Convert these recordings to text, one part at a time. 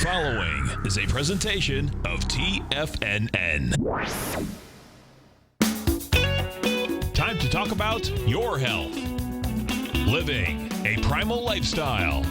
following is a presentation of TFNN. Time to talk about your health. Living a primal lifestyle.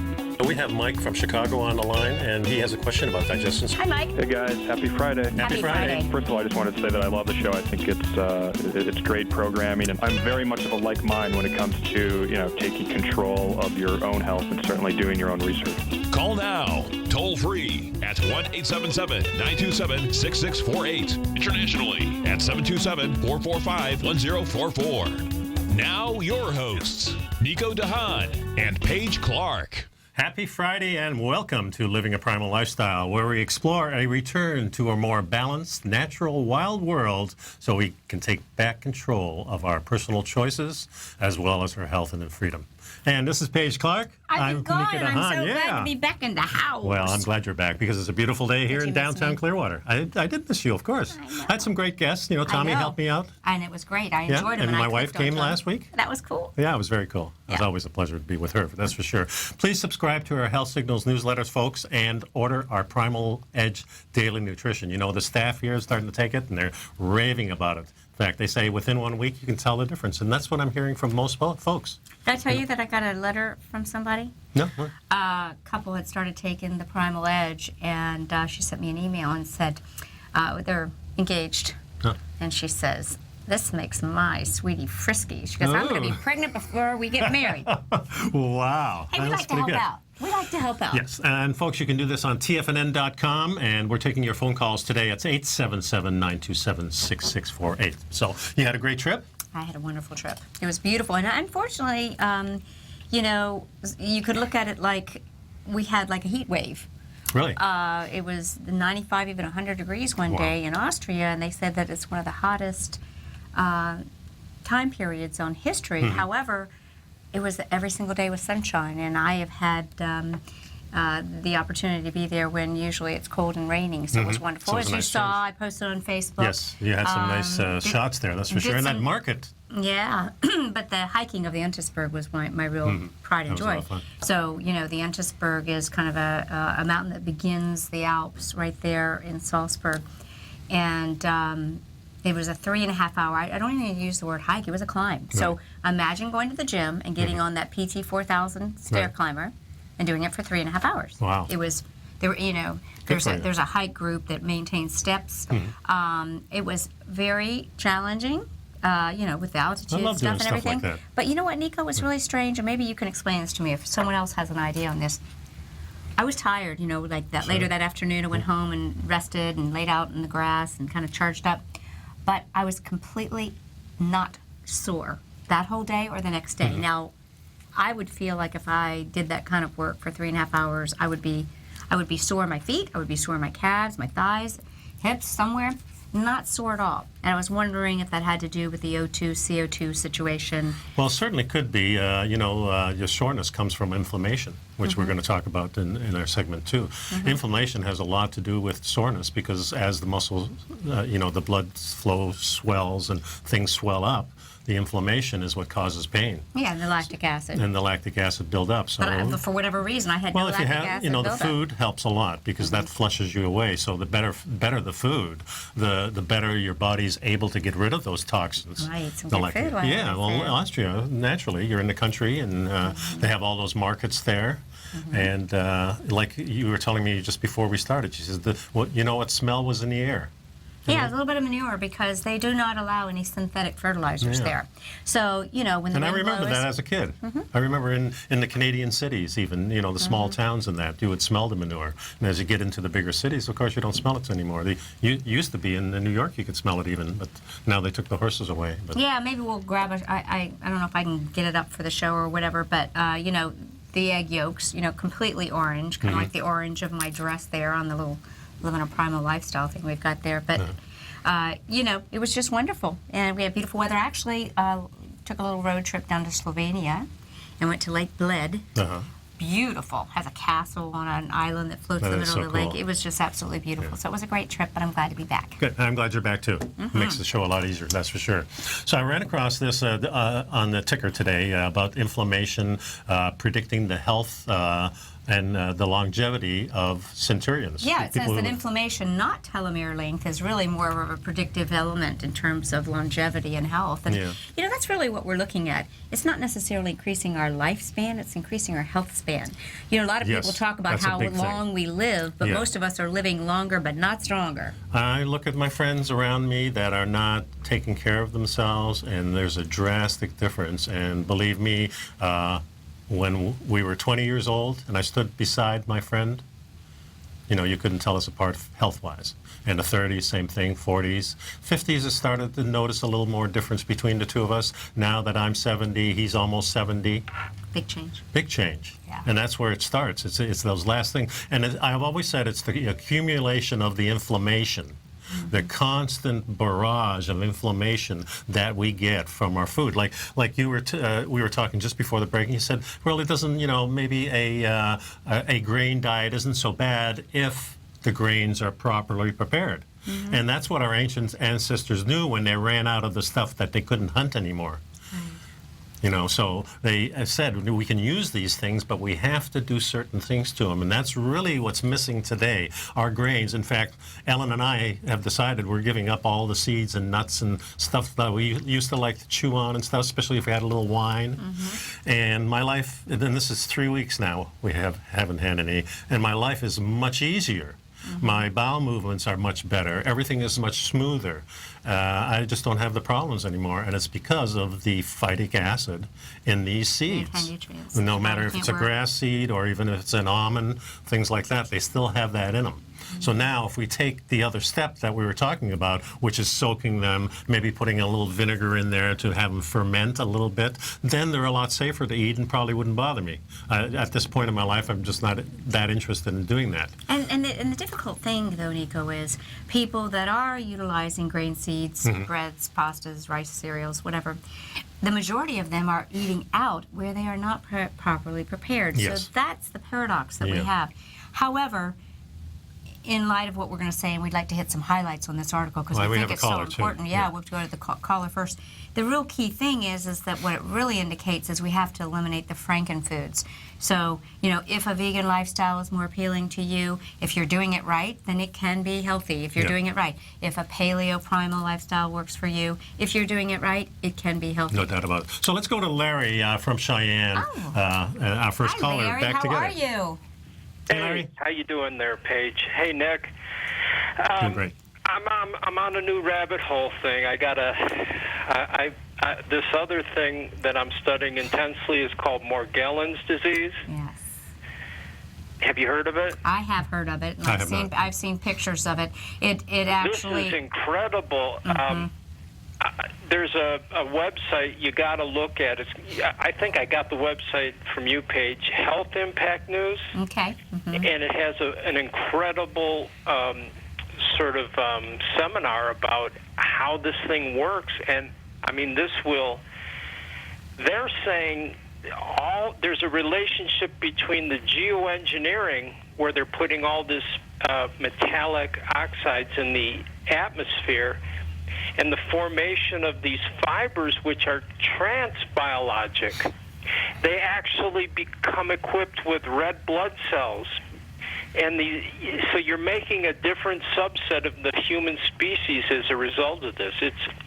We have Mike from Chicago on the line, and he has a question about digestion. Hi, Mike. Hey, guys. Happy Friday. Happy Friday. First of all, I just wanted to say that I love the show. I think it's great programming, and I'm very much of a like mind when it comes to, taking control of your own health and certainly doing your own research. Call now, toll free at 1-877-927-6648. Internationally at 727-445-1044. Now your hosts, Nico Haan and Paige Clarke. Happy Friday and welcome to Living a Primal Lifestyle, where we explore a return to a more balanced, natural, wild world so we can take back control of our personal choices as well as our health and freedom. And this is Paige Clarke. I'm gone, and I'm so glad to be back in the house. Well, I'm glad you're back because it's a beautiful day here in downtown Clearwater. I did miss you, of course. I had some great guests. Tommy helped me out. And it was great. I enjoyed it. And my wife came last week. That was cool. Yeah, it was very cool. It was always a pleasure to be with her, that's for sure. Please subscribe to our Health Signals newsletters, folks, and order our Primal Edge Daily Nutrition. The staff here is starting to take it, and they're raving about it. In fact, they say within 1 week you can tell the difference, and that's what I'm hearing from most folks. Did I tell you that I got a letter from somebody? No. A couple had started taking the Primal Edge, and she sent me an email and said they're engaged. Huh. And she says, "This makes my sweetie frisky." She goes, "I'm going to be pregnant before we get married." Wow. Hey, we like to help out. We like to help out. Yes, and folks, you can do this on TFNN.com, and we're taking your phone calls today. It's 877-927-6648. So you had a great trip? I had a wonderful trip. It was beautiful. And unfortunately, you could look at it like we had like a heat wave. Really? It was 95, even 100 degrees one day in Austria, and they said that it's one of the hottest time periods on history. Mm-hmm. However, it was every single day with sunshine, and I have had the opportunity to be there when usually it's cold and raining, so it was wonderful. So it was As a you nice saw, I posted on Facebook. Yes, you had some nice shots there, that's for sure. And that market. Yeah, but the hiking of the Untersberg was my real pride and joy. So, the Untersberg is kind of a mountain that begins the Alps right there in Salzburg. And it was a 3.5 hour, I don't even use the word hike, it was a climb. Right. So imagine going to the gym and getting on that PT 4000 stair climber and doing it for 3.5 hours. Wow. It was, there's a hike group that maintains steps. It was very challenging. With the altitude stuff and everything. Like that. But you know what, Nico, was really strange, and maybe you can explain this to me if someone else has an idea on this. I was tired, like that. Later that afternoon I went home and rested and laid out in the grass and kind of charged up. But I was completely not sore that whole day or the next day. Now, I would feel like if I did that kind of work for 3.5 hours, I would be sore in my feet, I would be sore in my calves, my thighs, hips, somewhere. Not sore at all. And I was wondering if that had to do with the O2, CO2 situation. Well, it certainly could be. Your soreness comes from inflammation, which we're going to talk about in our segment too. Inflammation has a lot to do with soreness because as the muscles, the blood flow swells and things swell up, the inflammation is what causes pain. Yeah, and the lactic acid. And the lactic acid build up. So, but for whatever reason, I had no lactic acid build the up. food helps a lot because that flushes you away. So the better the food, the better your body's able to get rid of those toxins. Right, some good food. Austria, naturally, you're in the country, and they have all those markets there. And like you were telling me just before we started, she says, what smell was in the air? Yeah, a little bit of manure because they do not allow any synthetic fertilizers there. So, when the wind I remember that as a kid. I remember in the Canadian cities even, the small towns and that, you would smell the manure. And as you get into the bigger cities, of course, you don't smell it anymore. Used to be in New York, you could smell it even, but now they took the horses away. But. Yeah, maybe we'll grab I don't know if I can get it up for the show or whatever, but, the egg yolks, completely orange, kind of like the orange of my dress there on the little living a primal lifestyle thing we've got there. But, it was just wonderful. And we had beautiful weather. Actually, took a little road trip down to Slovenia and went to Lake Bled. beautiful. Has a castle on an island that floats in the middle of the lake. It was just absolutely beautiful. Yeah. So it was a great trip, but I'm glad to be back. Good. I'm glad you're back, too. Mm-hmm. Makes the show a lot easier, that's for sure. So I ran across this on the ticker today about inflammation, predicting the health and the longevity of centurions. Yeah, it says People that who- inflammation, not telomere length, is really more of a predictive element in terms of longevity and health. And, Yeah. you know, that's really what we're looking at. It's not necessarily increasing our lifespan, it's increasing our health span. You know, a lot of Yes, people talk about that's a how big thing. long we live, but Yeah. most of us are living longer but not stronger. I look at my friends around me that are not taking care of themselves, and there's a drastic difference. And believe me, when we were 20 years old and I stood beside my friend, you know, you couldn't tell us apart health-wise. In the 30s, same thing, 40s. 50s, I started to notice a little more difference between the two of us. Now that I'm 70, he's almost 70. Big change. Big change. Yeah. And that's where it starts. It's those last things. And I've always said it's the accumulation of the inflammation, the constant barrage of inflammation that we get from our food. Like you were we were talking just before the break, and you said, well, it doesn't, you know, maybe a grain diet isn't so bad if the grains are properly prepared. And that's what our ancient ancestors knew when they ran out of the stuff that they couldn't hunt anymore. You know, so they said we can use these things, but we have to do certain things to them. And that's really what's missing today, our grains. In fact, Ellen and I have decided we're giving up all the seeds and nuts and stuff that we used to like to chew on and stuff, especially if we had a little wine. And my life, and then this is 3 weeks now, we haven't had any, and my life is much easier. My bowel movements are much better. Everything is much smoother. I just don't have the problems anymore, and it's because of the phytic acid in these seeds. Anti-nutrients. No The matter body if it's can't a work. grass seed or even if it's an almond, things like that, they still have that in them. So now if we take the other step that we were talking about, which is soaking them, maybe putting a little vinegar in there to have them ferment a little bit, then they're a lot safer to eat and probably wouldn't bother me. At this point in my life, I'm just not that interested in doing that. And the difficult thing, though, Nico, is people that are utilizing grain seeds, breads, pastas, rice cereals, whatever, the majority of them are eating out where they are not properly prepared. Yes. So that's the paradox that we Yeah. have. However, in light of what we're going to say, and we'd like to hit some highlights on this article because Well, we we think have a it's so caller, too. important. Yeah. We'll have to go to the caller first. The real key thing is that what it really indicates is we have to eliminate the frankenfoods. So, you know, if a vegan lifestyle is more appealing to you, if you're doing it right, then it can be healthy if you're Yeah. doing it right. If a paleo primal lifestyle works for you, if you're doing it right, it can be healthy. No doubt about it. So let's go to Larry from Cheyenne, our first Hi, caller. Larry. Back How together. are you? Hey, Larry. How you doing there, Paige? Hey, Nick. Doing great. I'm on a new rabbit hole thing. This other thing that I'm studying intensely is called Morgellons disease. Yes. Have you heard of it? I have heard of it. And I have not. I've seen pictures of it. It actually. This is incredible. There's a website you got to look at. I think I got the website from you, Paige. Health Impact News. Okay. And it has an incredible sort of seminar about how this thing works. And I mean, they're saying there's a relationship between the geoengineering, where they're putting all this metallic oxides in the atmosphere, and the formation of these fibers, which are transbiologic. They actually become equipped with red blood cells. And so you're making a different subset of the human species as a result of this.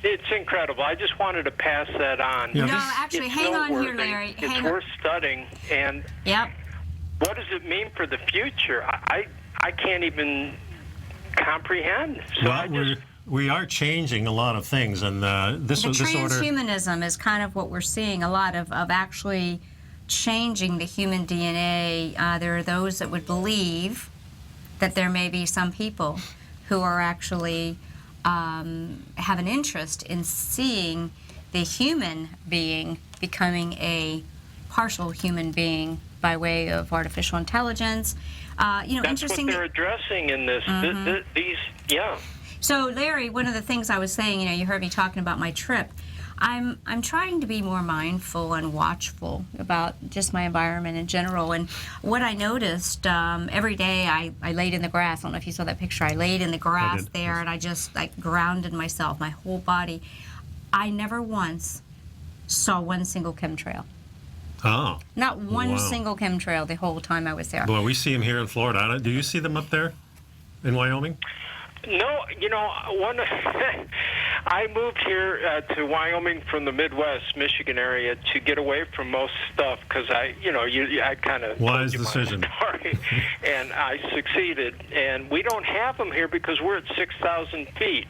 It's incredible. I just wanted to pass that on. Yeah. No, actually, It's hang on here, noteworthy. Larry. It's worth studying. And Yep. what does it mean for the future? I can't even comprehend. So Well, we are changing a lot of things, and this The disorder. transhumanism is kind of what we're seeing a lot of actually changing the human DNA. There are those that would believe that there may be some people who are actually have an interest in seeing the human being becoming a partial human being by way of artificial intelligence. That's Interesting. what they're addressing in this. Yeah. So, Larry, one of the things I was saying, you heard me talking about my trip. I'm trying to be more mindful and watchful about just my environment in general. And what I noticed, every day I laid in the grass. I don't know if you saw that picture. I laid in the grass did. there, and I just grounded myself, my whole body. I never once saw one single chemtrail. Oh. Not one Wow. single chemtrail the whole time I was there. Well, we see them here in Florida. Do you see them up there in Wyoming? No, I moved here to Wyoming from the Midwest, Michigan area to get away from most stuff because I kind of Wise told you decision. my story, and I succeeded. And we don't have them here because we're at 6,000 feet.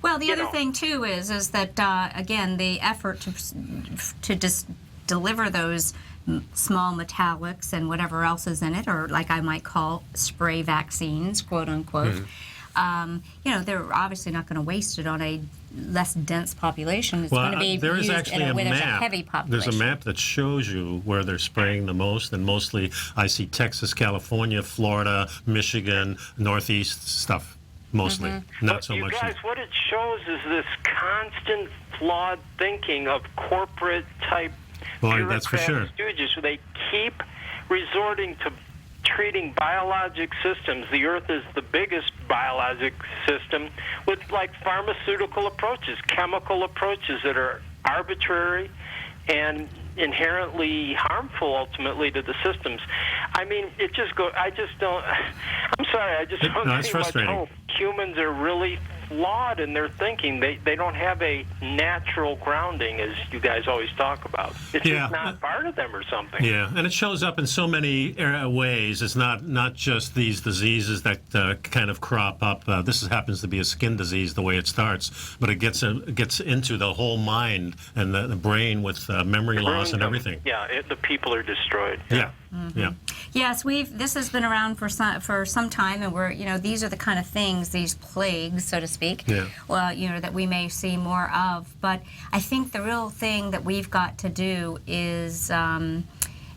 Well, the other thing too is that again the effort to just deliver those small metallics and whatever else is in it, or like I might call spray vaccines, quote unquote. They're obviously not going to waste it on a less dense population. It's going to be there is used actually in a a way there's a map. heavy population. There's a map that shows you where they're spraying the most, and mostly I see Texas, California, Florida, Michigan, Northeast stuff. Mostly, not so you much. guys, what it shows is this constant flawed thinking of corporate type Boy, that's for sure. stooges. So they keep resorting to treating biologic systems. The Earth is the biggest biologic system with like pharmaceutical approaches, chemical approaches that are arbitrary and inherently harmful ultimately to the systems. I mean, I just don't. I'm sorry. I just don't it's see much frustrating. hope. Humans are really flawed in their thinking. They don't have a natural grounding, as you guys always talk about. It's just not part of them or something. Yeah, and it shows up in so many ways. It's not just these diseases that kind of crop up. This happens to be a skin disease the way it starts, but it gets into the whole mind and the brain with memory loss and everything. Yeah, the people are destroyed. Yeah. Yeah. Yes, this has been around for some time, and these are the kind of things, these plagues, so to speak, that we may see more of. But I think the real thing that we've got to do is,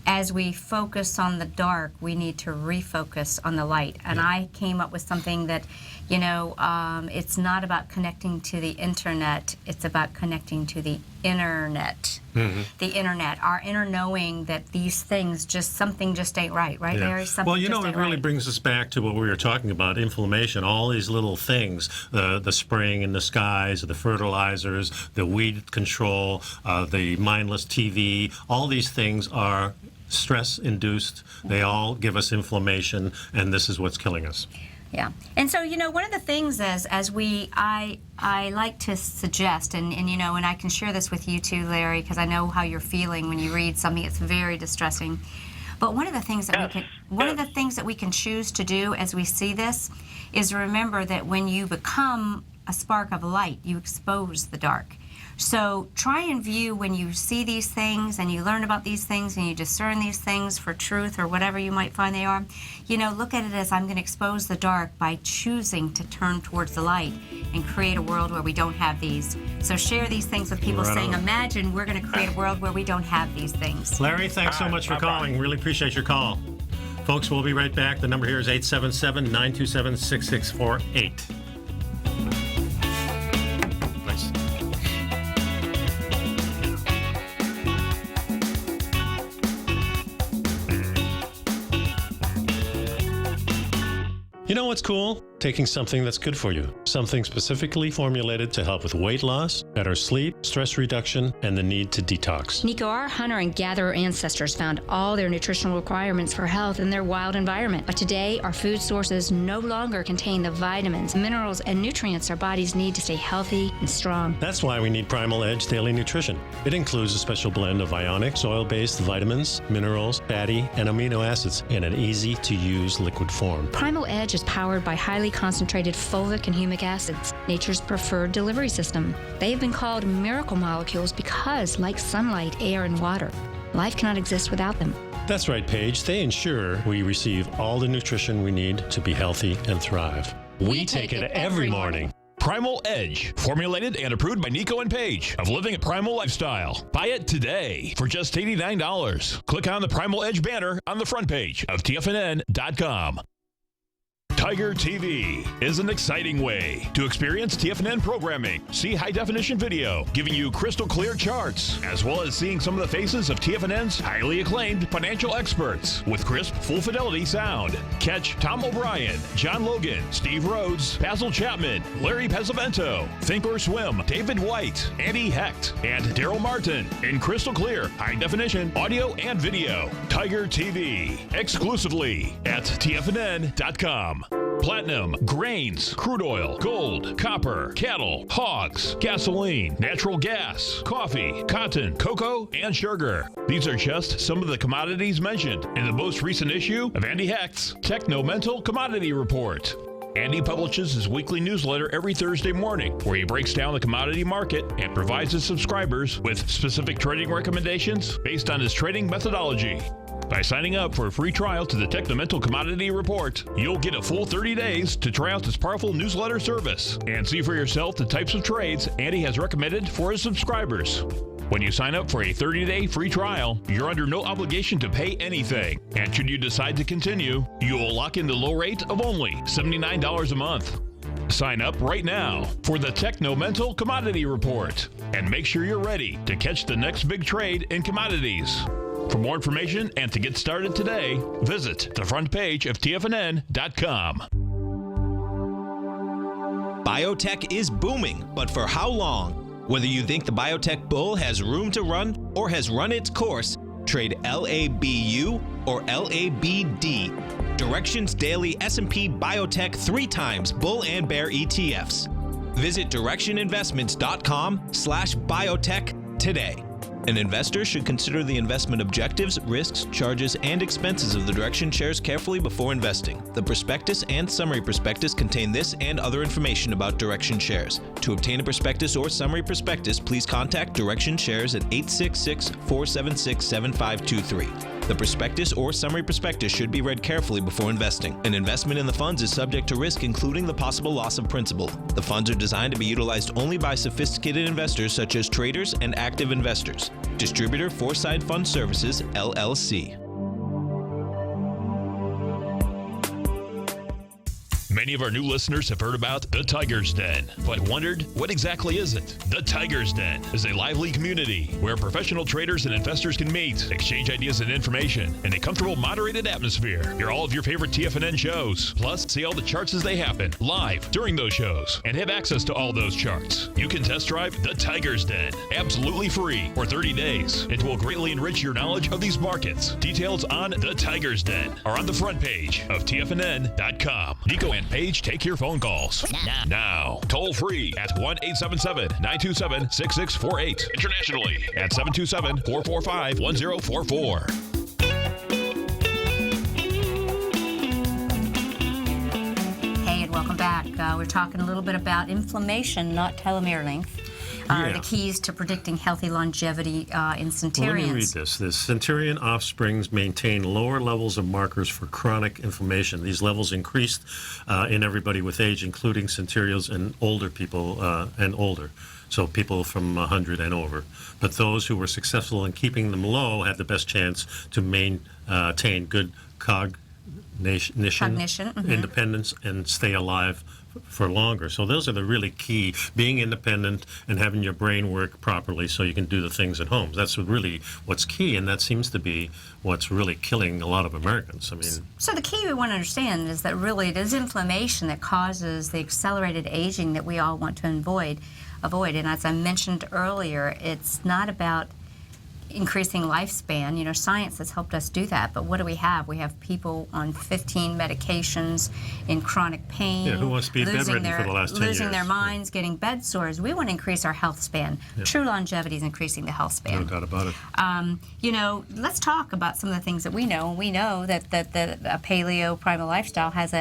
as we focus on the dark, we need to refocus on the light. And I came up with something that, it's not about connecting to the internet, it's about connecting to the internet. The internet, our inner knowing that these things something just ain't right, Larry? Well, it really brings us back to what we were talking about, inflammation, all these little things, the spraying in the skies, the fertilizers, the weed control, the mindless TV, all these things are stress-induced. They all give us inflammation, and this is what's killing us. Yeah, and so one of the things I like to suggest, and I can share this with you too, Larry, because I know how you're feeling when you read something. It's very distressing. But one of the things that we can choose to do as we see this is remember that when you become a spark of light, you expose the dark. So try and view when you see these things and you learn about these things and you discern these things for truth or whatever you might find they are, look at it as I'm going to expose the dark by choosing to turn towards the light and create a world where we don't have these. So share these things with people saying, imagine we're going to create a world where we don't have these things. Larry, thanks so much for calling. Really appreciate your call. Folks, we'll be right back. The number here is 877-927-6648. You know what's cool? Taking something that's good for you. Something specifically formulated to help with weight loss, better sleep, stress reduction, and the need to detox. Nico, our hunter and gatherer ancestors found all their nutritional requirements for health in their wild environment. But today, our food sources no longer contain the vitamins, minerals, and nutrients our bodies need to stay healthy and strong. That's why we need Primal Edge Daily Nutrition. It includes a special blend of ionic, soil-based vitamins, minerals, fatty, and amino acids in an easy-to-use liquid form. Primal Edge is powered by highly concentrated fulvic and humic acids, nature's preferred delivery system. They have been called miracle molecules because, like sunlight, air, and water, life cannot exist without them. That's right, Paige. They ensure we receive all the nutrition we need to be healthy and thrive. We take it every morning. Primal Edge, formulated and approved by Nico and Paige of Living a Primal Lifestyle. Buy it today for just $89. Click on the Primal Edge banner on the front page of TFNN.com. Tiger TV is an exciting way to experience TFNN programming. See high-definition video, giving you crystal clear charts, as well as seeing some of the faces of TFNN's highly acclaimed financial experts with crisp, full-fidelity sound. Catch Tom O'Brien, John Logan, Steve Rhodes, Basil Chapman, Larry Pesavento, Think or Swim, David White, Andy Hecht, and Daryl Martin in crystal clear, high-definition audio and video. Tiger TV, exclusively at TFNN.com. Platinum, grains, crude oil, gold, copper, cattle, hogs, gasoline, natural gas, coffee, cotton, cocoa, and sugar. These are just some of the commodities mentioned in the most recent issue of Andy Hecht's Techno-Mental Commodity Report. Andy publishes his weekly newsletter every Thursday morning, where he breaks down the commodity market and provides his subscribers with specific trading recommendations based on his trading methodology. By signing up for a free trial to the Techno-Mental Commodity Report, you'll get a full 30 days to try out this powerful newsletter service and see for yourself the types of trades Andy has recommended for his subscribers. When you sign up for a 30-day free trial, you're under no obligation to pay anything. And should you decide to continue, you will lock in the low rate of only $79 a month. Sign up right now for the Techno-Mental Commodity Report and make sure you're ready to catch the next big trade in commodities. For more information and to get started today, visit the front page of TFNN.com. Biotech is booming, but for how long? Whether you think the biotech bull has room to run or has run its course, trade LABU or LABD. Directions Daily S&P Biotech 3 times bull and bear ETFs. Visit directioninvestments.com/biotech today. An investor should consider the investment objectives, risks, charges, and expenses of the Direction shares carefully before investing. The prospectus and summary prospectus contain this and other information about Direction shares. To obtain a prospectus or summary prospectus, please contact Direction shares at 866-476-7523. The prospectus or summary prospectus should be read carefully before investing. An investment in the funds is subject to risk, including the possible loss of principal. The funds are designed to be utilized only by sophisticated investors such as traders and active investors. Distributor Foreside Fund Services, LLC. Many of our new listeners have heard about the Tiger's Den, but wondered, what exactly is it? The Tiger's Den is a lively community where professional traders and investors can meet, exchange ideas and information in a comfortable, moderated atmosphere. Hear all of your favorite TFNN shows, plus see all the charts as they happen live during those shows, and have access to all those charts. You can test drive the Tiger's Den absolutely free for 30 days. It will greatly enrich your knowledge of these markets. Details on the Tiger's Den are on the front page of TFNN.com. Nico and Paige take your phone calls now. Toll free at 1-877-927-6648. Internationally at 727-445-1044. Hey, and welcome back. We're talking a little bit about inflammation, not telomere length. The keys to predicting healthy longevity in centurions. Well, let me read this. The centurion offsprings maintain lower levels of markers for chronic inflammation. These levels increased in everybody with age, including centurions and older people and older. So people from 100 and over. But those who were successful in keeping them low had the best chance to maintain good cognition, independence, and stay alive for longer. So those are the really key, being independent and having your brain work properly so you can do the things at home. That's really what's key, and that seems to be what's really killing a lot of Americans. I mean, so the key we want to understand is that really it is inflammation that causes the accelerated aging that we all want to avoid. And as I mentioned earlier, it's not about increasing lifespan. You know, science has helped us do that, but what do we have? We have people on 15 medications in chronic pain, who wants to be bedridden for the last 10 years? Losing their minds, getting bed sores. We want to increase our health span. True longevity is increasing the health span. No doubt about it. You know, let's talk about some of the things that we know. We know that a paleo primal lifestyle has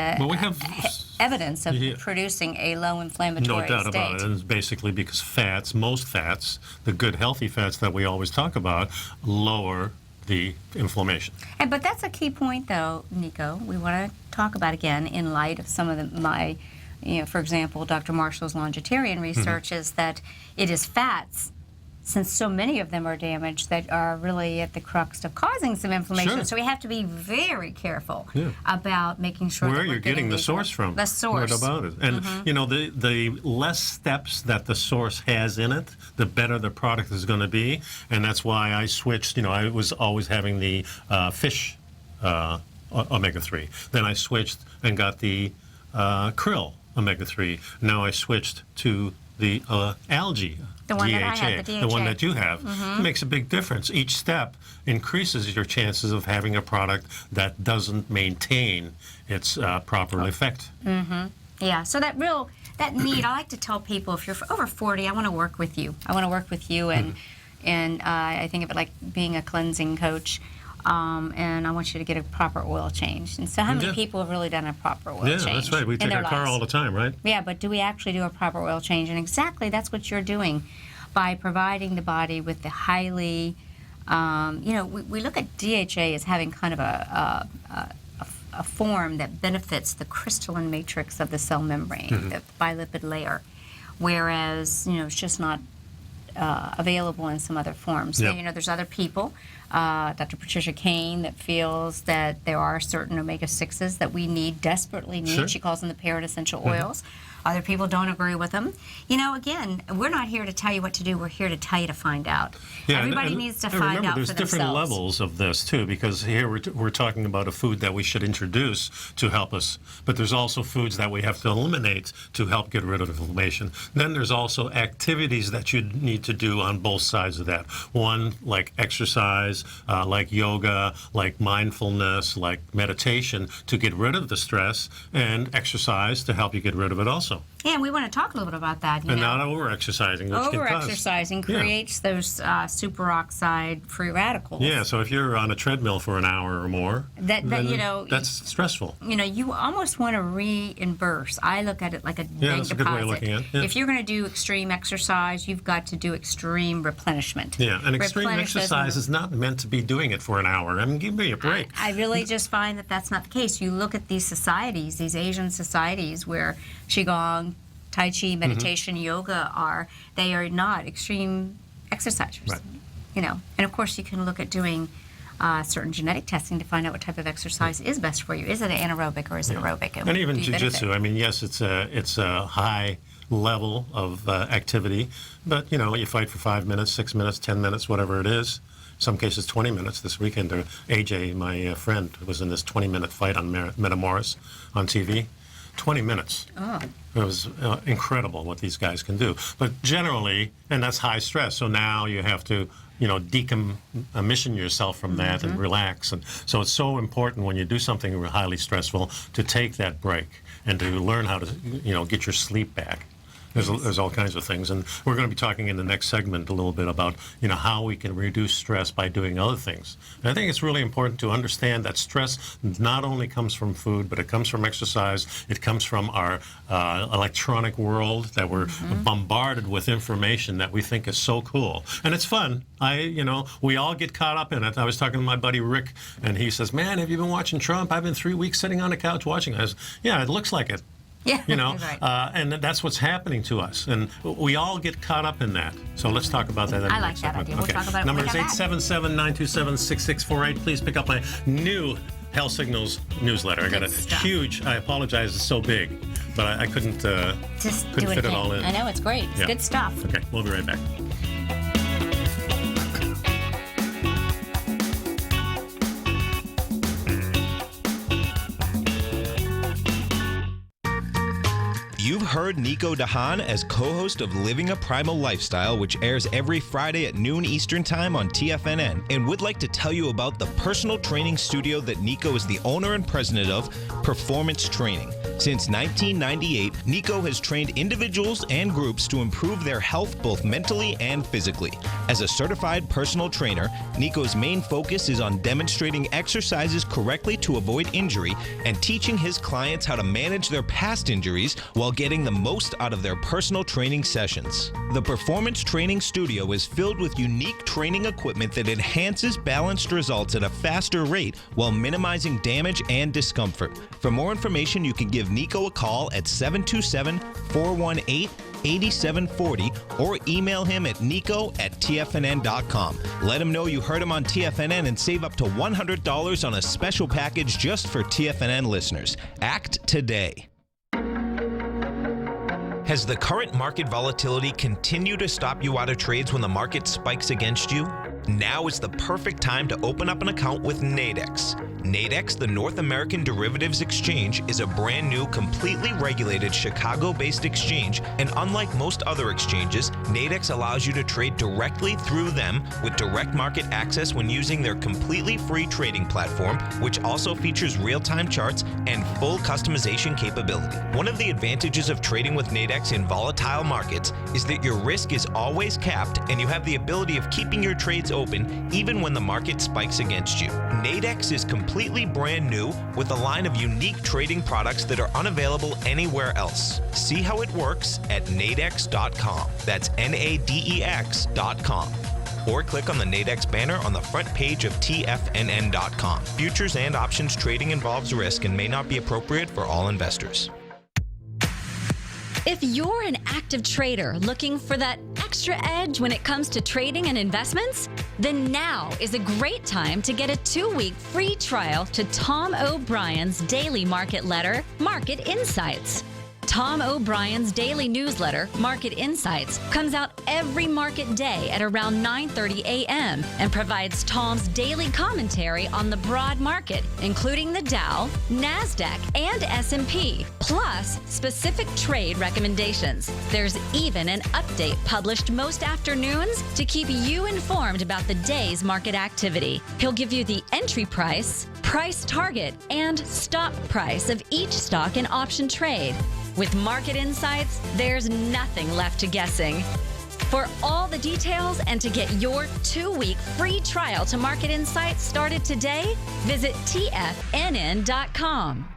evidence of producing a low inflammatory No doubt state. about it. And it's basically because fats, most fats, the good healthy fats that we always talk about, lower the inflammation. But that's a key point, though, Nico. We want to talk about again in light of some of for example, Dr. Marshall's longitarian research is that it is fats since so many of them are damaged, that are really at the crux of causing some inflammation. Sure. So we have to be very careful about making sure where that we're you're getting the these source from. The source. What about it? And you know, the less steps that the source has in it, the better the product is going to be. And that's why I switched. You know, I was always having the fish omega-3. Then I switched and got the krill omega-3. Now I switched to the algae. The one DHA, that I have, the the one DHA. that you have. It makes a big difference. Each step increases your chances of having a product that doesn't maintain its proper effect. Yeah, so that need, I like to tell people, if you're over 40, I want to work with you. I want to work with you, and I think of it like being a cleansing coach, and I want you to get a proper oil change. And so how many people have really done a proper oil change? Yeah, that's right. We in take their our car lives? all the time, right? Yeah, but do we actually do a proper oil change? And exactly that's what you're doing by providing the body with the highly, we look at DHA as having kind of a form that benefits the crystalline matrix of the cell membrane, the bilipid layer, whereas, it's just not available in some other forms. Yep. So, there's other people, Dr. Patricia Kane, that feels that there are certain omega-6s that we desperately need. Sure. She calls them the parent essential oils. Other people don't agree with them. Again, we're not here to tell you what to do. We're here to tell you to find out. Yeah, Everybody needs to find remember, out there's for different themselves. levels of this too, because here we're talking about a food that we should introduce to help us, but there's also foods that we have to eliminate to help get rid of inflammation. Then there's also activities that you need to do on both sides of that. One, like exercise, like yoga, like mindfulness, like meditation, to get rid of the stress, and exercise to help you get rid of it also. Yeah, and we want to talk a little bit about that. And not over-exercising, which can cause. Over-exercising creates those superoxide free radicals. Yeah, so if you're on a treadmill for an hour or more, then that's stressful. You almost want to reimburse. I look at it like a bank that's a deposit. good way of looking at it. Yeah. If you're going to do extreme exercise, you've got to do extreme replenishment. Yeah, and extreme Replenish those exercise is not meant to be doing it for an hour. I mean, give me a break. I really just find that that's not the case. You look at these societies, these Asian societies where Qigong, Tai Chi, meditation, yoga they are not extreme exercisers. Right. And of course you can look at doing certain genetic testing to find out what type of exercise is best for you. Is it anaerobic or is it aerobic? And even jiu-jitsu, I mean, yes, it's a high level of activity, but, you fight for 5 minutes, 6 minutes, 10 minutes, whatever it is. Some cases 20 minutes. This weekend, AJ, my friend, was in this 20-minute fight on Metamoris on TV. 20 minutes. Oh. It was incredible what these guys can do. But generally, and that's high stress, so now you have to, decommission yourself from that and relax. And so it's so important when you do something highly stressful to take that break and to learn how to, get your sleep back. There's all kinds of things, and we're going to be talking in the next segment a little bit about how we can reduce stress by doing other things. And I think it's really important to understand that stress not only comes from food, but it comes from exercise. It comes from our electronic world that we're bombarded with information that we think is so cool, and it's fun. We all get caught up in it. I was talking to my buddy Rick, and he says, "Man, have you been watching Trump? I've been 3 weeks sitting on the couch watching." I said, "Yeah, it looks like it." Yeah, right. And that's what's happening to us, and we all get caught up in that. So let's talk about that. I like that idea. We'll talk about it when Number we is come back. 877-927-6648. Please pick up my new Health Signals newsletter. I got a huge. I apologize, it's so big, but I couldn't fit it all in. I know, it's great. It's good stuff. Okay, we'll be right back. You've heard Nico Haan as co-host of Living a Primal Lifestyle, which airs every Friday at noon Eastern Time on TFNN, and would like to tell you about the personal training studio that Nico is the owner and president of, Performance Training. Since 1998, Nico has trained individuals and groups to improve their health both mentally and physically. As a certified personal trainer, Nico's main focus is on demonstrating exercises correctly to avoid injury and teaching his clients how to manage their past injuries while getting the most out of their personal training sessions. The Performance Training Studio is filled with unique training equipment that enhances balanced results at a faster rate while minimizing damage and discomfort. For more information, you can give Nico a call at 727-418 8740 or email him at nico@tfnn.com. Let him know you heard him on TFNN and save up to $100 on a special package just for TFNN listeners. Act today. Has the current market volatility continued to stop you out of trades when the market spikes against you? Now is the perfect time to open up an account with Nadex. Nadex, the North American Derivatives Exchange, is a brand new, completely regulated Chicago-based exchange, and unlike most other exchanges, Nadex allows you to trade directly through them with direct market access when using their completely free trading platform, which also features real-time charts and full customization capability. One of the advantages of trading with Nadex in volatile markets is that your risk is always capped and you have the ability of keeping your trades open even when the market spikes against you. Nadex is completely brand new with a line of unique trading products that are unavailable anywhere else. See how it works at nadex.com. That's NADEX.com. Or click on the Nadex banner on the front page of TFNN.com. Futures and options trading involves risk and may not be appropriate for all investors. If you're an active trader looking for that extra edge when it comes to trading and investments, then now is a great time to get a 2-week free trial to Tom O'Brien's daily market letter, Market Insights. Tom O'Brien's daily newsletter, Market Insights, comes out every market day at around 9:30 a.m. and provides Tom's daily commentary on the broad market, including the Dow, NASDAQ, and S&P, plus specific trade recommendations. There's even an update published most afternoons to keep you informed about the day's market activity. He'll give you the entry price, price target, and stop price of each stock and option trade. With Market Insights, there's nothing left to guessing. For all the details and to get your 2-week free trial to Market Insights started today, visit TFNN.com.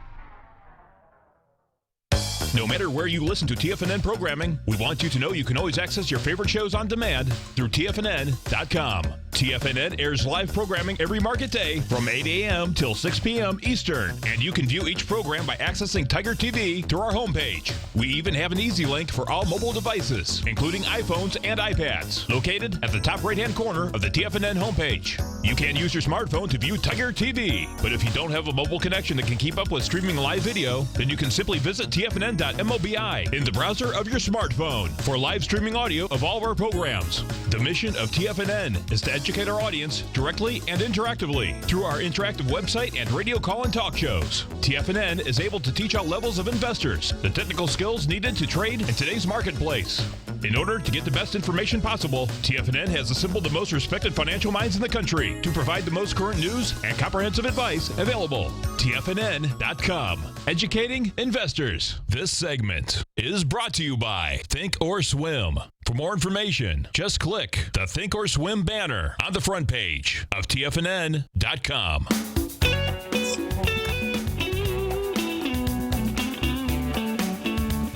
No matter where you listen to TFNN programming, we want you to know you can always access your favorite shows on demand through TFNN.com. TFNN airs live programming every market day from 8 a.m. till 6 p.m. Eastern, and you can view each program by accessing Tiger TV through our homepage. We even have an easy link for all mobile devices, including iPhones and iPads, located at the top right-hand corner of the TFNN homepage. You can use your smartphone to view Tiger TV, but if you don't have a mobile connection that can keep up with streaming live video, then you can simply visit TFNN.mobi in the browser of your smartphone for live streaming audio of all of our programs. The mission of TFNN is to educate our audience directly and interactively through our interactive website and radio call and talk shows. TFNN is able to teach all levels of investors the technical skills needed to trade in today's marketplace. In order to get the best information possible, TFNN has assembled the most respected financial minds in the country to provide the most current news and comprehensive advice available. TFNN.com, educating investors. This segment is brought to you by Think or Swim. For more information, just click the Think or Swim banner on the front page of TFNN.com.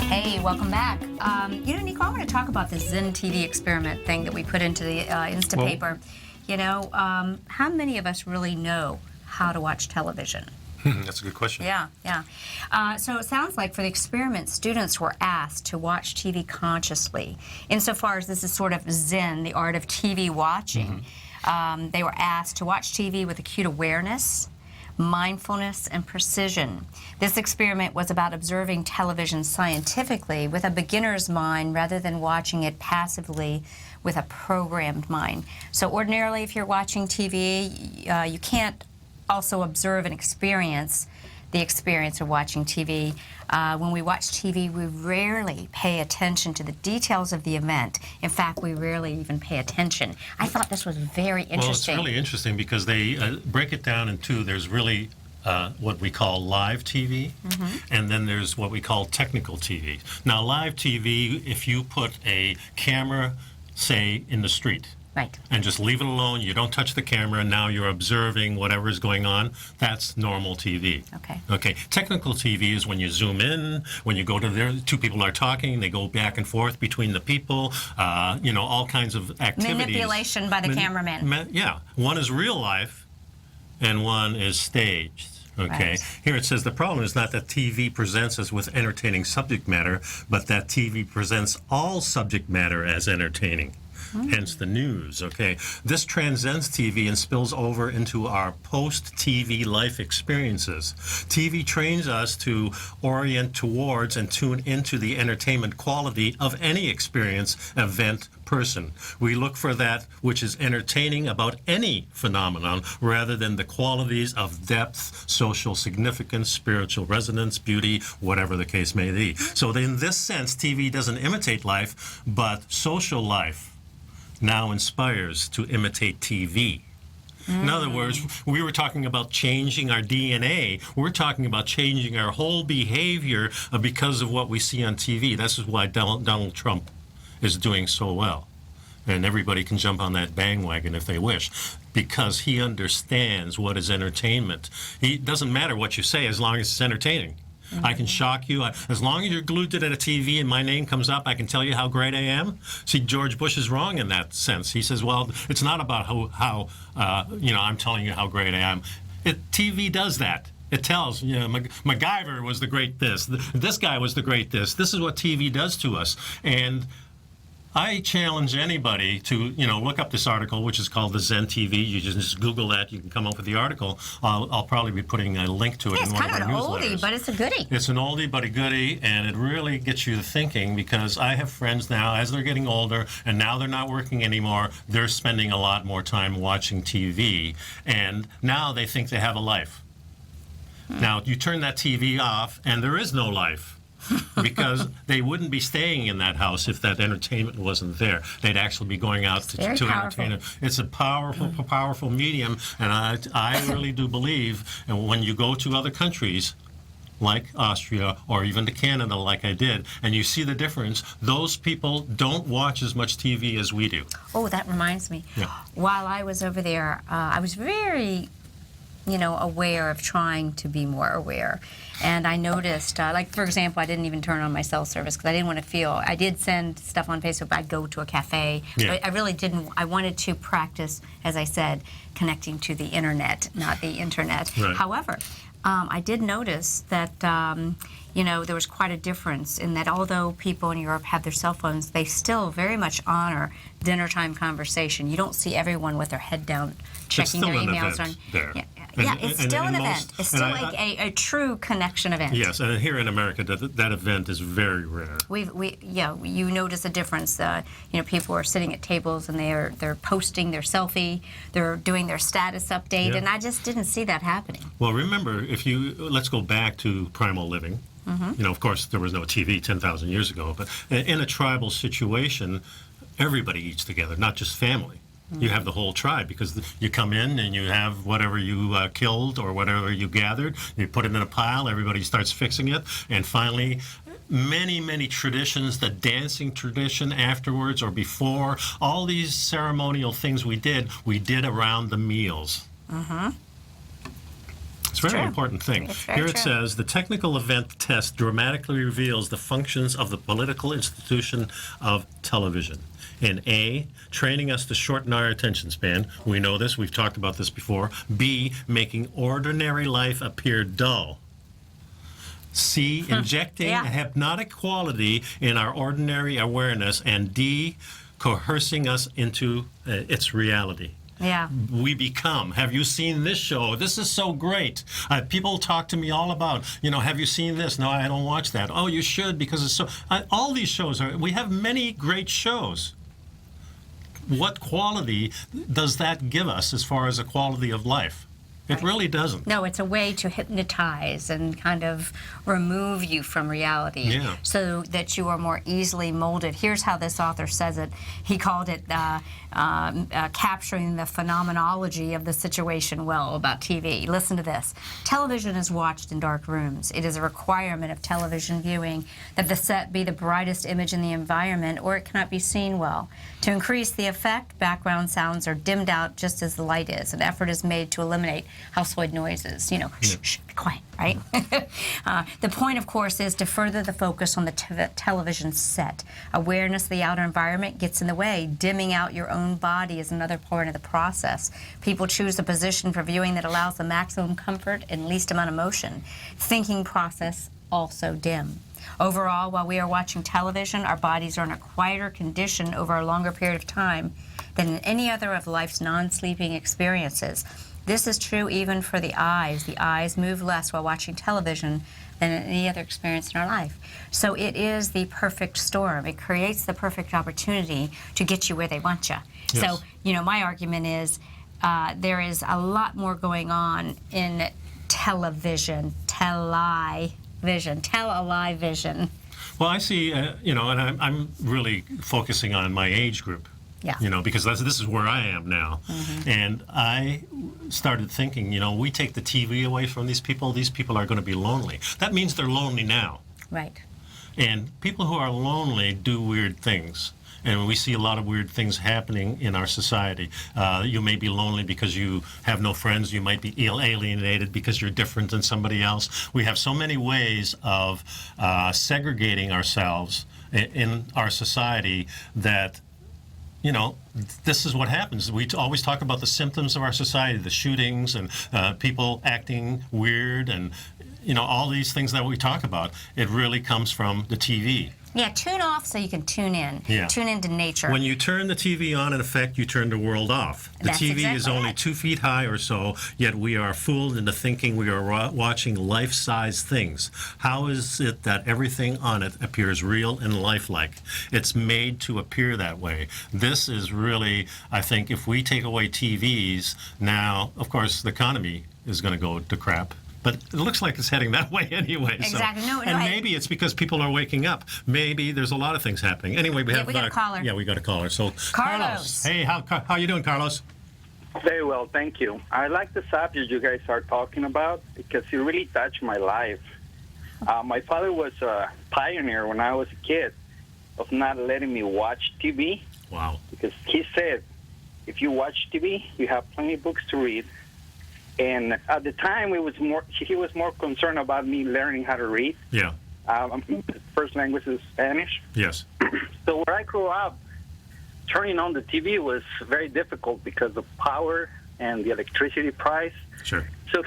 Hey, welcome back. Nico, I want to talk about this Zen TV experiment thing that we put into the Instapaper. How many of us really know how to watch television? That's a good question. Yeah. So it sounds like for the experiment, students were asked to watch TV consciously. Insofar as this is sort of Zen, the art of TV watching, they were asked to watch TV with acute awareness, mindfulness, and precision. This experiment was about observing television scientifically with a beginner's mind rather than watching it passively with a programmed mind. So ordinarily, if you're watching TV, you can't also observe and experience the experience of watching TV. When we watch TV, we rarely pay attention to the details of the event. In fact, we rarely even pay attention. I thought this was very interesting. Well, it's really interesting because they break it down in two. There's really what we call live TV, and then there's what we call technical TV. Now, live TV, if you put a camera, say, in the street, right, and just leave it alone, you don't touch the camera, now you're observing whatever is going on, that's normal TV. Okay. Technical TV is when you zoom in, when you go to there, two people are talking, they go back and forth between the people, all kinds of activities. Manipulation by the cameraman. Yeah. One is real life, and one is staged. Okay. Right. Here it says the problem is not that TV presents us with entertaining subject matter, but that TV presents all subject matter as entertaining. Hence the news, okay? This transcends TV and spills over into our post-TV life experiences. TV trains us to orient towards and tune into the entertainment quality of any experience, event, person. We look for that which is entertaining about any phenomenon rather than the qualities of depth, social significance, spiritual resonance, beauty, whatever the case may be. So in this sense, TV doesn't imitate life, but social life now inspires to imitate TV. In other words, we were talking about changing our DNA. We're talking about changing our whole behavior because of what we see on TV. This is why Donald Trump is doing so well. And everybody can jump on that bandwagon if they wish, because he understands what is entertainment. It doesn't matter what you say as long as it's entertaining. I can shock you. As long as you're glued to a TV and my name comes up, I can tell you how great I am. See, George Bush is wrong in that sense. He says, well, it's not about how I'm telling you how great I am. TV does that. It tells, MacGyver was the great this. This guy was the great this. This is what TV does to us. And I challenge anybody to, look up this article, which is called the Zen TV. You just Google that. You can come up with the article. I'll probably be putting a link to it in one of our newsletters. It's kind of an oldie, but it's a goodie. It's an oldie, but a goodie, and it really gets you thinking, because I have friends now, as they're getting older, and now they're not working anymore, they're spending a lot more time watching TV, and now they think they have a life. Now, you turn that TV off, and there is no life. Because they wouldn't be staying in that house if that entertainment wasn't there. They'd actually be going out to entertain. It's a powerful medium, and I really do believe, and when you go to other countries, like Austria, or even to Canada like I did, and you see the difference, those people don't watch as much TV as we do. Oh, that reminds me. Yeah. While I was over there, I was very aware of trying to be more aware. And I noticed, for example, I didn't even turn on my cell service because I didn't want to feel, I did send stuff on Facebook, but I'd go to a cafe. Yeah. But I really didn't, I wanted to practice, as I said, connecting to the internet, not the internet. Right. However, I did notice that, there was quite a difference in that although people in Europe have their cell phones, they still very much honor dinner time conversation. You don't see everyone with their head down checking their emails. It's still an event. It's still like a true connection event. Yes, and here in America, that event is very rare. You notice a difference. People are sitting at tables and they're posting their selfie, they're doing their status update, and I just didn't see that happening. Well, remember, let's go back to primal living. Of course, there was no TV 10,000 years ago, but in a tribal situation, everybody eats together, not just family. You have the whole tribe, because you come in and you have whatever you killed or whatever you gathered, you put it in a pile, everybody starts fixing it, and finally, many traditions, the dancing tradition afterwards or before, all these ceremonial things we did around the meals. It's a very important thing. Here it says, the technical event test dramatically reveals the functions of the political institution of television. In A, training us to shorten our attention span. We know this. We've talked about this before. B, making ordinary life appear dull. C, injecting a hypnotic quality in our ordinary awareness. And D, coercing us into its reality. Yeah. We become. Have you seen this show? This is so great. People talk to me all about, have you seen this? No, I don't watch that. Oh, you should, because it's so. All these shows we have many great shows. What quality does that give us as far as a quality of life? It really doesn't. No, it's a way to hypnotize and kind of remove you from reality so that you are more easily molded. Here's how this author says it. He called it capturing the phenomenology of the situation well about TV. Listen to this. Television is watched in dark rooms. It is a requirement of television viewing that the set be the brightest image in the environment, or it cannot be seen well. To increase the effect, background sounds are dimmed out just as the light is. An effort is made to eliminate household noises, shh, be quiet, right? The point, of course, is to further the focus on the television set. Awareness of the outer environment gets in the way. Dimming out your own body is another part of the process. People choose a position for viewing that allows the maximum comfort and least amount of motion. Thinking process also dim. Overall, while we are watching television, our bodies are in a quieter condition over a longer period of time than in any other of life's non-sleeping experiences. This is true even for the eyes. The eyes move less while watching television than in any other experience in our life. So it is the perfect storm. It creates the perfect opportunity to get you where they want you. Yes. So, my argument is there is a lot more going on in television, tell-a-lie-vision. Well, I see, and I'm really focusing on my age group. Yeah. Because this is where I am now. Mm-hmm. And I started thinking, we take the TV away from these people are going to be lonely. That means they're lonely now. Right. And people who are lonely do weird things. And we see a lot of weird things happening in our society. You may be lonely because you have no friends. You might be alienated because you're different than somebody else. We have so many ways of segregating ourselves in our society that, this is what happens. We always talk about the symptoms of our society, the shootings and people acting weird and, all these things that we talk about. It really comes from the TV. Yeah, tune off so you can tune in. Yeah. Tune into nature. When you turn the TV on, in effect, you turn the world off. The That's TV exactly is only right. 2 feet high or so, yet we are fooled into thinking we are watching life-size things. How is it that everything on it appears real and lifelike? It's made to appear that way. This is really, I think, if we take away TVs, now, of course, the economy is going to go to crap. But it looks like it's heading that way anyway. Exactly. So. Maybe it's because people are waking up. Maybe there's a lot of things happening. Anyway, we got a caller. Yeah, we got a caller. So Carlos. Hey, how you doing, Carlos? Very well, thank you. I like the subject you guys are talking about because it really touched my life. My father was a pioneer when I was a kid of not letting me watch TV. Wow. Because he said, if you watch TV, you have plenty of books to read. And at the time, he was more concerned about me learning how to read. Yeah. First language is Spanish. Yes. So where I grew up, turning on the TV was very difficult because of power and the electricity price. Sure. So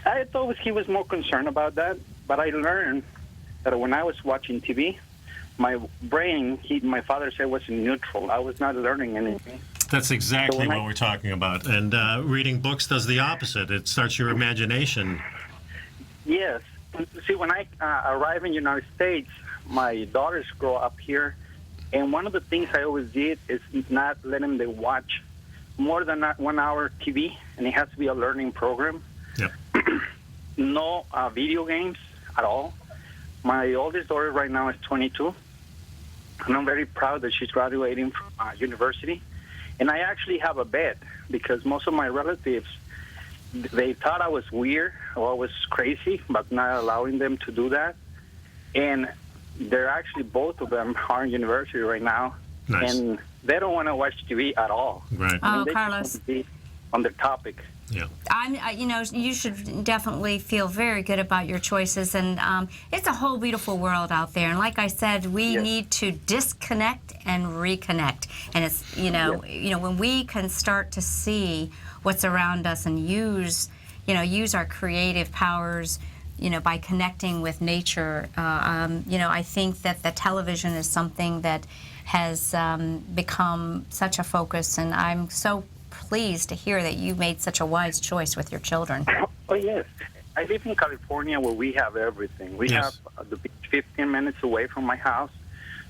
I thought he was more concerned about that. But I learned that when I was watching TV, my brain, my father said, was in neutral. I was not learning anything. That's exactly what we're talking about. And reading books does the opposite. It starts your imagination. Yes. See, when I arrived in the United States, my daughters grow up here. And one of the things I always did is not letting them watch more than 1 hour TV. And it has to be a learning program. Yep. No video games at all. My oldest daughter right now is 22. And I'm very proud that she's graduating from university. And I actually have a bet because most of my relatives, they thought I was weird or I was crazy, but not allowing them to do that. And they're actually, both of them are in university right now. Nice. And they don't want to watch TV at all. Right. Oh, They just Carlos. want to be on the topic. Yeah. You should definitely feel very good about your choices, and it's a whole beautiful world out there. And like I said, we need to disconnect and reconnect. And it's when we can start to see what's around us and use our creative powers, by connecting with nature. I think that the television is something that has become such a focus, and I'm so pleased to hear that you made such a wise choice with your children. Oh, yes. I live in California where we have everything. We have the beach 15 minutes away from my house.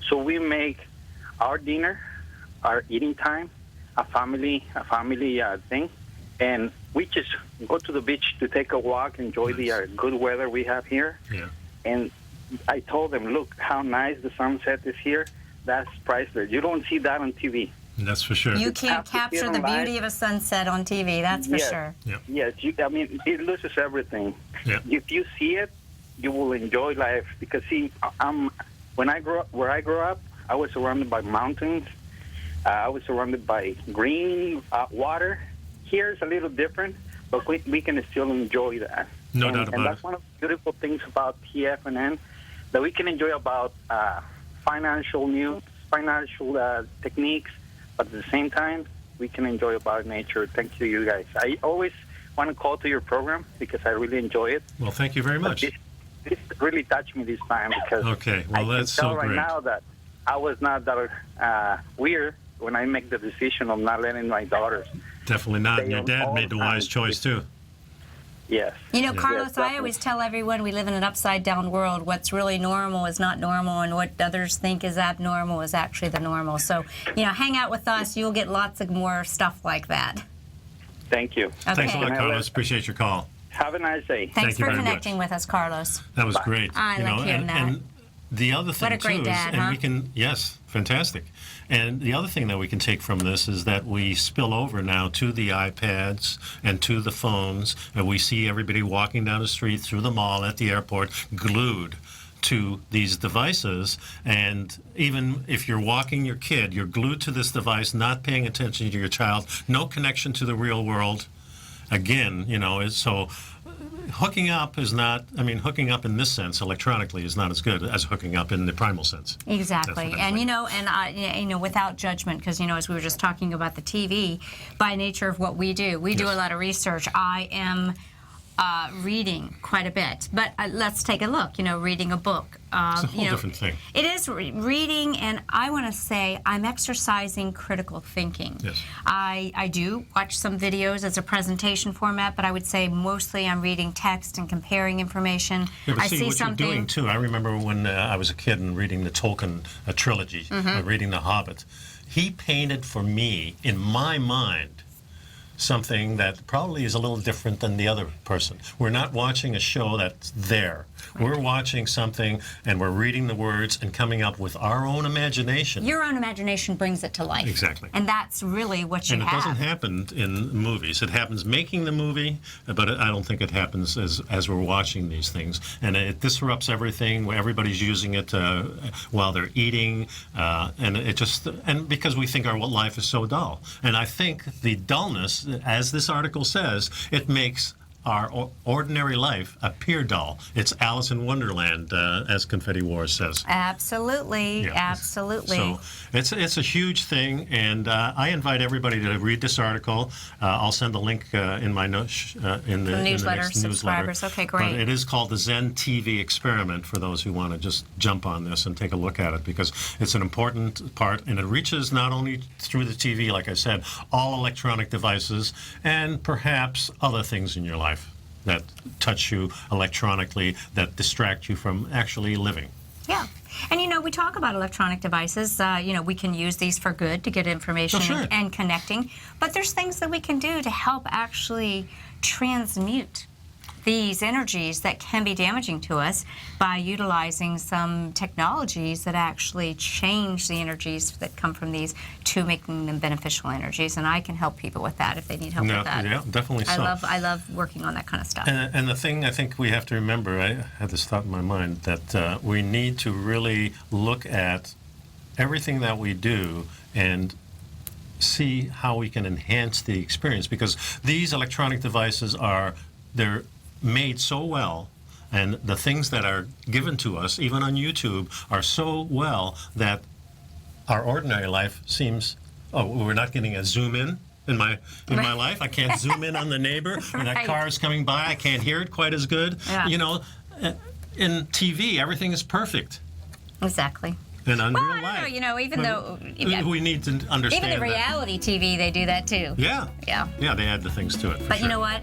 So we make our dinner, our eating time, a family thing. And we just go to the beach to take a walk, enjoy the good weather we have here. Yeah. And I told them, look how nice the sunset is here. That's priceless. You don't see that on TV. That's for sure. You can't capture the beauty of a sunset on TV, that's for sure. Yeah. Yes, it loses everything. Yeah. If you see it, you will enjoy life. Because where I grew up, I was surrounded by mountains. I was surrounded by green water. Here it's a little different. but we can still enjoy that. No doubt about And that's it. one of the beautiful things about TFNN, that we can enjoy about financial news, financial techniques, but at the same time, we can enjoy about nature. Thank you guys. I always want to call to your program because I really enjoy it. Well, thank you very much. This really touched me this time because Okay, well, I that's can tell so right great. now that I was not that weird when I make the decision of not letting my daughters. Definitely not. And your Stay on dad all made the the time. wise choice, too. Yes. You know, Yeah. Carlos, Yes, I always tell everyone we live in an upside-down world. What's really normal is not normal, and what others think is abnormal is actually the normal. So, you know, hang out with us. You'll get lots of more stuff like that. Thank you. Okay. Thanks a lot, Can I Carlos. let- Appreciate your call. Have a nice day. Thanks Thank you for very connecting with us, Carlos. That was great. I like hearing that. And the other thing, What a great too, dad, is, and huh? we can, yes, fantastic. And the other thing that we can take from this is that we spill over now to the iPads and to the phones, and we see everybody walking down the street, through the mall, at the airport, glued to these devices. And even if you're walking your kid, you're glued to this device, not paying attention to your child, no connection to the real world. Again, you know, so hooking up is not, I mean, hooking up in this sense electronically is not as good as hooking up in the primal sense. Exactly. That's what I And, think. you know, and, you know, without judgment, because, you know, as we were just talking about the TV, by nature of what we do a Yes. lot of research. I am reading quite a bit. But let's take a look, you know, reading a book. It's a whole you know, different thing. It is reading, and I want to say I'm exercising critical thinking. Yes. I do watch some videos as a presentation format, but I would say mostly I'm reading text and comparing information. Yeah, but I see, see what something. you're doing too. I remember when I was a kid and reading the Tolkien trilogy, Mm-hmm. reading The Hobbit. He painted for me, in my mind, something that probably is a little different than the other person. We're not watching a show that's there. We're watching something and we're reading the words and coming up with our own imagination. Your own imagination brings it to life. Exactly. And that's really what you And it have. doesn't happen in movies. It happens making the movie, but I don't think it happens as we're watching these things. And it disrupts everything. Where everybody's using it while they're eating, and because we think our life is so dull. And I think the dullness, as this article says, it makes our ordinary life appear dull. It's Alice in Wonderland, as Confetti Wars says. Absolutely, Yeah. absolutely. So it's a huge thing, and I invite everybody to read this article. I'll send the link in my in the newsletter, next subscribers. newsletter. Okay, great. But it is called the Zen TV Experiment for those who want to just jump on this and take a look at it, because it's an important part, and it reaches not only through the TV, like I said, all electronic devices, and perhaps other things in your life that touch you electronically, that distract you from actually living. Yeah. And, you know, we talk about electronic devices. You know, we can use these for good to get information Oh, sure. and connecting. But there's things that we can do to help actually transmute these energies that can be damaging to us by utilizing some technologies that actually change the energies that come from these to making them beneficial energies. And I can help people with that if they need help No, with that. yeah, definitely so. I love working on that kind of stuff. And the thing I think we have to remember, I had this thought in my mind, that we need to really look at everything that we do and see how we can enhance the experience, because these electronic devices they're made so well, and the things that are given to us, even on YouTube, are so well that our ordinary life seems, we're not getting a zoom in my life. I can't zoom in on the neighbor when that Right. car is coming by. I can't hear it quite as good. Yeah. You know, in TV, everything is perfect. Exactly. And on Well, real I don't life, know, you know, even though... we need to understand Even the that. reality TV, they do that too. Yeah. Yeah. Yeah, they add the things to it. for But you sure. know what?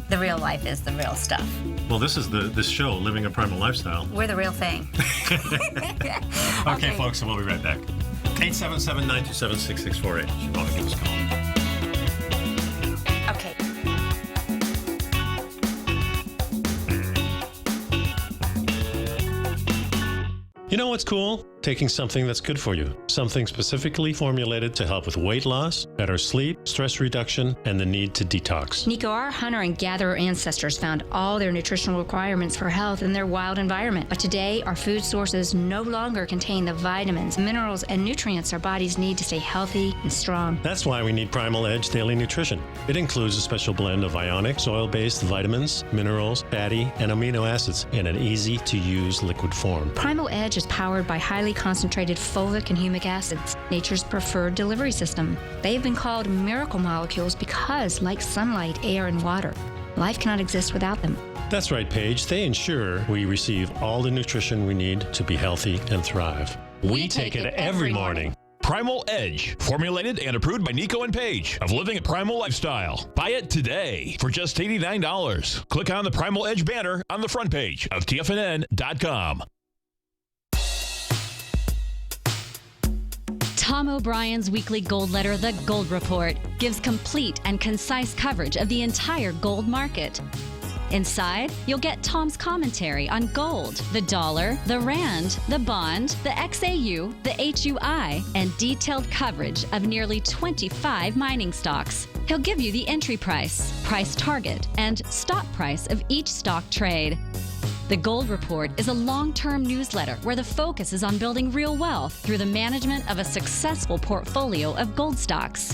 The real life is the real stuff. Well, this is this show, Living a Primal Lifestyle. We're the real thing. Okay, folks, so we'll be right back. 877-927-6648 if you want to give us a call. Okay. You know what's cool? taking something that's good for you, something specifically formulated to help with weight loss, better sleep, stress reduction, and the need to detox. Nico, our hunter and gatherer ancestors found all their nutritional requirements for health in their wild environment. But today, our food sources no longer contain the vitamins, minerals, and nutrients our bodies need to stay healthy and strong. That's why we need Primal Edge Daily Nutrition. It includes a special blend of ionic, soil-based vitamins, minerals, fatty, and amino acids in an easy-to-use liquid form. Primal Edge is powered by highly concentrated fulvic and humic acids, nature's preferred delivery system. They have been called miracle molecules because, like sunlight, air, and water, life cannot exist without them. That's right, Paige. They ensure we receive all the nutrition we need to be healthy and thrive. We take it every morning. Primal Edge, formulated and approved by Nico and Paige of Living a Primal Lifestyle. Buy it today for just $89. Click on the Primal Edge banner on the front page of TFNN.com. Tom O'Brien's weekly gold letter, The Gold Report, gives complete and concise coverage of the entire gold market. Inside, you'll get Tom's commentary on gold, the dollar, the rand, the bond, the XAU, the HUI, and detailed coverage of nearly 25 mining stocks. He'll give you the entry price, price target, and stop price of each stock trade. The Gold Report is a long-term newsletter where the focus is on building real wealth through the management of a successful portfolio of gold stocks.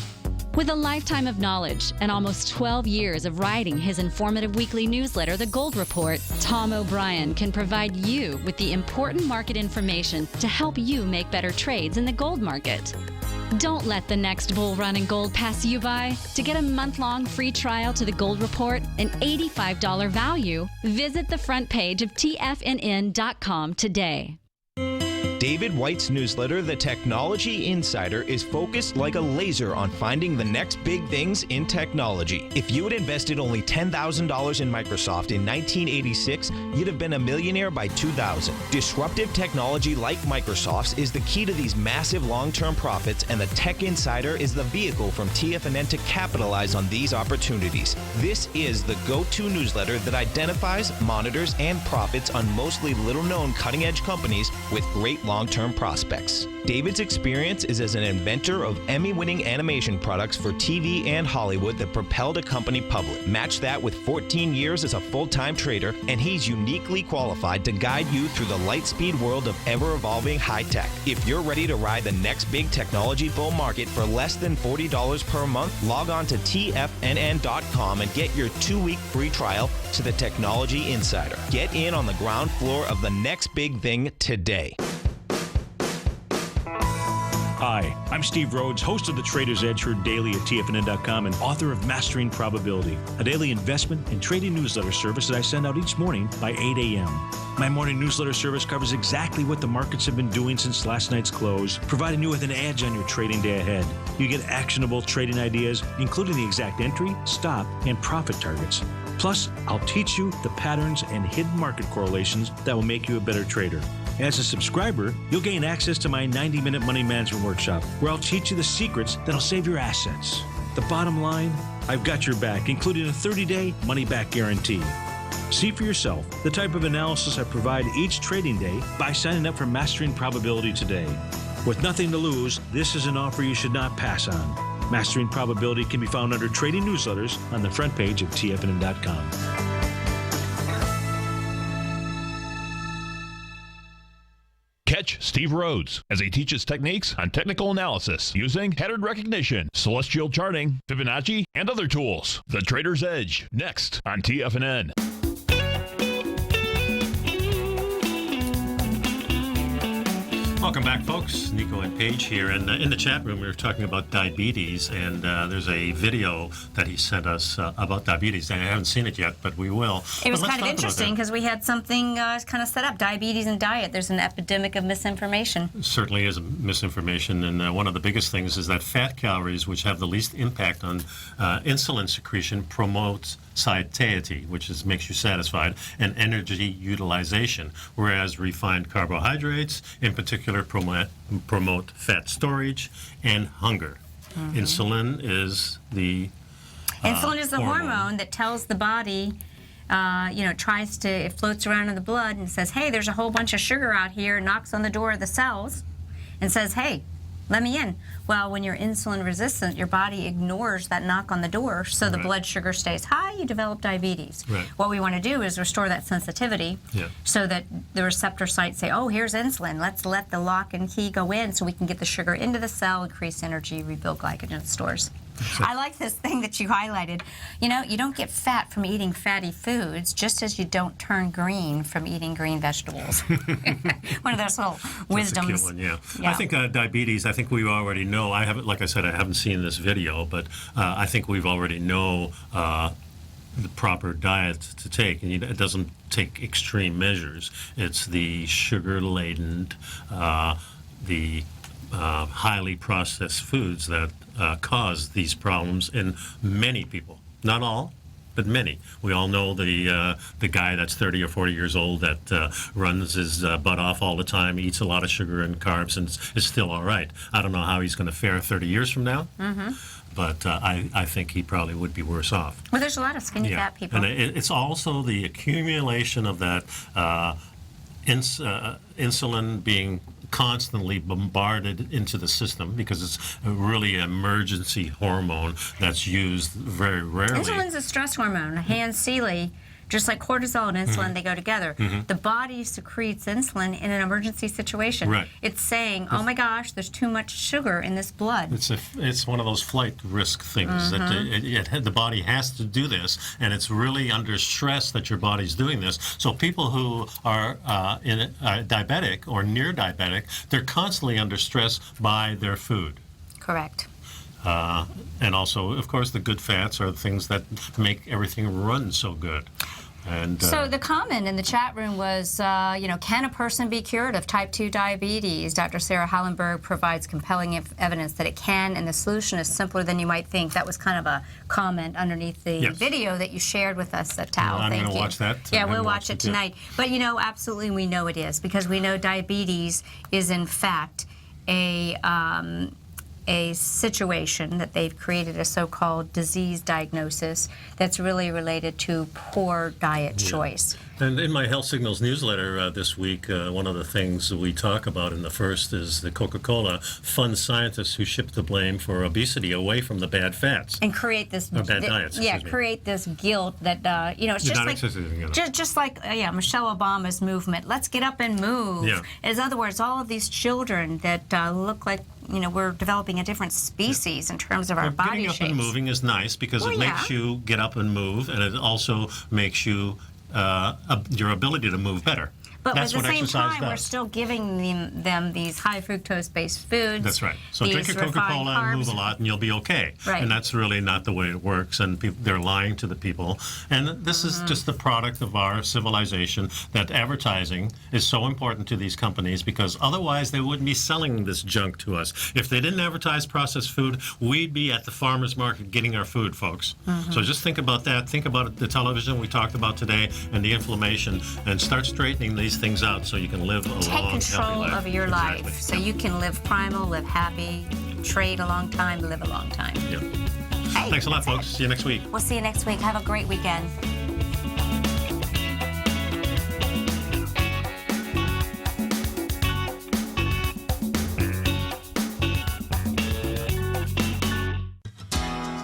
With a lifetime of knowledge and almost 12 years of writing his informative weekly newsletter, The Gold Report, Tom O'Brien can provide you with the important market information to help you make better trades in the gold market. Don't let the next bull run in gold pass you by. To get a month-long free trial to The Gold Report, an $85 value, visit the front page of TFNN.com today. David White's newsletter, The Technology Insider, is focused like a laser on finding the next big things in technology. If you had invested only $10,000 in Microsoft in 1986, you'd have been a millionaire by 2000. Disruptive technology like Microsoft's is the key to these massive long-term profits, and the Tech Insider is the vehicle from TFNN to capitalize on these opportunities. This is the go-to newsletter that identifies, monitors, and profits on mostly little-known cutting-edge companies with great long-term prospects. David's experience is as an inventor of Emmy-winning animation products for TV and Hollywood that propelled a company public. Match that with 14 years as a full-time trader, and he's uniquely qualified to guide you through the light-speed world of ever-evolving high-tech. If you're ready to ride the next big technology bull market for less than $40 per month, log on to TFNN.com and get your 2-week free trial to the Technology Insider. Get in on the ground floor of the next big thing today. Hi, I'm Steve Rhodes, host of the Trader's Edge, heard daily at TFNN.com and author of Mastering Probability, a daily investment and trading newsletter service that I send out each morning by 8 a.m. My morning newsletter service covers exactly what the markets have been doing since last night's close, providing you with an edge on your trading day ahead. You get actionable trading ideas, including the exact entry, stop, and profit targets. Plus, I'll teach you the patterns and hidden market correlations that will make you a better trader. As a subscriber, you'll gain access to my 90-minute money management workshop, where I'll teach you the secrets that'll save your assets. The bottom line, I've got your back, including a 30-day money-back guarantee. See for yourself the type of analysis I provide each trading day by signing up for Mastering Probability today. With nothing to lose, this is an offer you should not pass on. Mastering Probability can be found under Trading Newsletters on the front page of TFNN.com. Catch Steve Rhodes as he teaches techniques on technical analysis using pattern recognition, celestial charting, Fibonacci, and other tools. The Trader's Edge, next on TFNN. Welcome back, folks. Nico and Paige here. And in the chat room, we were talking about diabetes, and there's a video that he sent us about diabetes. And I haven't seen it yet, but we will. It was kind of interesting because we had something kind of set up, diabetes and diet. There's an epidemic of misinformation. It certainly is misinformation, and one of the biggest things is that fat calories, which have the least impact on insulin secretion, promotes satiety, which makes you satisfied, and energy utilization, whereas refined carbohydrates, in particular, promote fat storage and hunger. Insulin is the hormone that tells the body it floats around in the blood and says, hey, there's a whole bunch of sugar out here, knocks on the door of the cells and says, hey, let me in. Well, when you're insulin resistant, your body ignores that knock on the door, so the blood sugar stays high, you develop diabetes. Right. What we want to do is restore that sensitivity so that the receptor sites say, oh, here's insulin. Let's let the lock and key go in so we can get the sugar into the cell, increase energy, rebuild glycogen stores. I like this thing that you highlighted. You know, you don't get fat from eating fatty foods, just as you don't turn green from eating green vegetables. One of those little wisdoms. That's a cute one, yeah. I think diabetes, I think we already know. I haven't, like I said, I haven't seen this video, but I think we've already know the proper diet to take. And it doesn't take extreme measures. It's the sugar-laden, the highly processed foods that cause these problems in many people. Not all, but many. We all know the guy that's 30 or 40 years old that runs his butt off all the time, eats a lot of sugar and carbs, and is still all right. I don't know how he's going to fare 30 years from now, but I think he probably would be worse off. Well, there's a lot of skinny fat people. And it's also the accumulation of that insulin being constantly bombarded into the system, because it's really an emergency hormone that's used very rarely. Insulin's a stress hormone. Haan Seeley, just like cortisol and insulin, they go together. The body secretes insulin in an emergency situation. Right. It's saying, oh my gosh, there's too much sugar in this blood. It's one of those flight risk things that the body has to do this, and it's really under stress that your body's doing this. So people who are diabetic or near diabetic, they're constantly under stress by their food. Correct. And also, of course, the good fats are the things that make everything run so good. And, so the comment in the chat room was, can a person be cured of type 2 diabetes? Dr. Sarah Hallenberg provides compelling evidence that it can, and the solution is simpler than you might think. That was kind of a comment underneath the video that you shared with us at Tao. I'm going to watch that. Yeah, we'll watch it tonight. But, absolutely we know it is, because we know diabetes is, in fact, a situation that they've created a so-called disease diagnosis that's really related to poor diet choice. And in my Health Signals newsletter this week, one of the things we talk about in the first is the Coca-Cola fund scientists who ship the blame for obesity away from the bad fats. And create this bad diets. Create this guilt that it's just like Michelle Obama's movement. Let's get up and move. Yeah. In other words, all of these children that look like we're developing a different species in terms of our body shapes. Getting up and moving is nice because it makes you get up and move, and it also makes you your ability to move better. But That's at the what same exercise time, does. we're still giving them these high fructose-based foods. That's right. So drink a Coca-Cola and move a lot, and you'll be okay. Right. And that's really not the way it works, and they're lying to the people. And this is just the product of our civilization, that advertising is so important to these companies, because otherwise they wouldn't be selling this junk to us. If they didn't advertise processed food, we'd be at the farmer's market getting our food, folks. So just think about that. Think about the television we talked about today and the inflammation, and start straightening these things out so you can live a long, Take control healthy life. of your life so you can live primal, live happy, trade a long time, live a long time. Yeah. Hey, thanks a lot, folks. See you next week. We'll see you next week. Have a great weekend.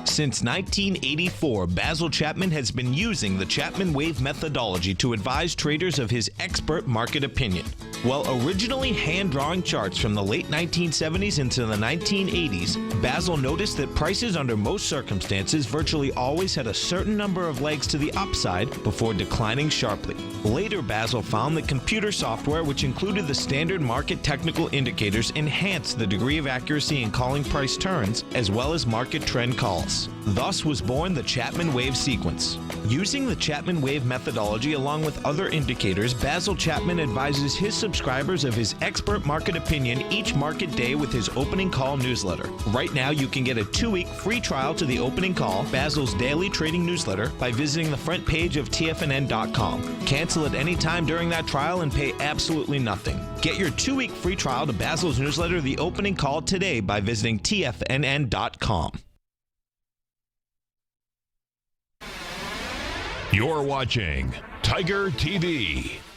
Since 1984, Basil Chapman has been using the Chapman Wave methodology to advise traders of his expert market opinion. While originally hand-drawing charts from the late 1970s into the 1980s, Basil noticed that prices under most circumstances virtually always had a certain number of legs to the upside before declining sharply. Later, Basil found that computer software, which included the standard market technical indicators, enhanced the degree of accuracy in calling price turns, as well as market trend calls. Thus was born the Chapman Wave sequence. Using the Chapman Wave methodology along with other indicators, Basil Chapman advises his subscribers of his expert market opinion each market day with his opening call newsletter. Right now, you can get a 2-week free trial to the opening call, Basil's daily trading newsletter, by visiting the front page of TFNN.com. Cancel at any time during that trial and pay absolutely nothing. Get your 2-week free trial to Basil's newsletter, The Opening Call, today by visiting TFNN.com. You're watching Tiger TV.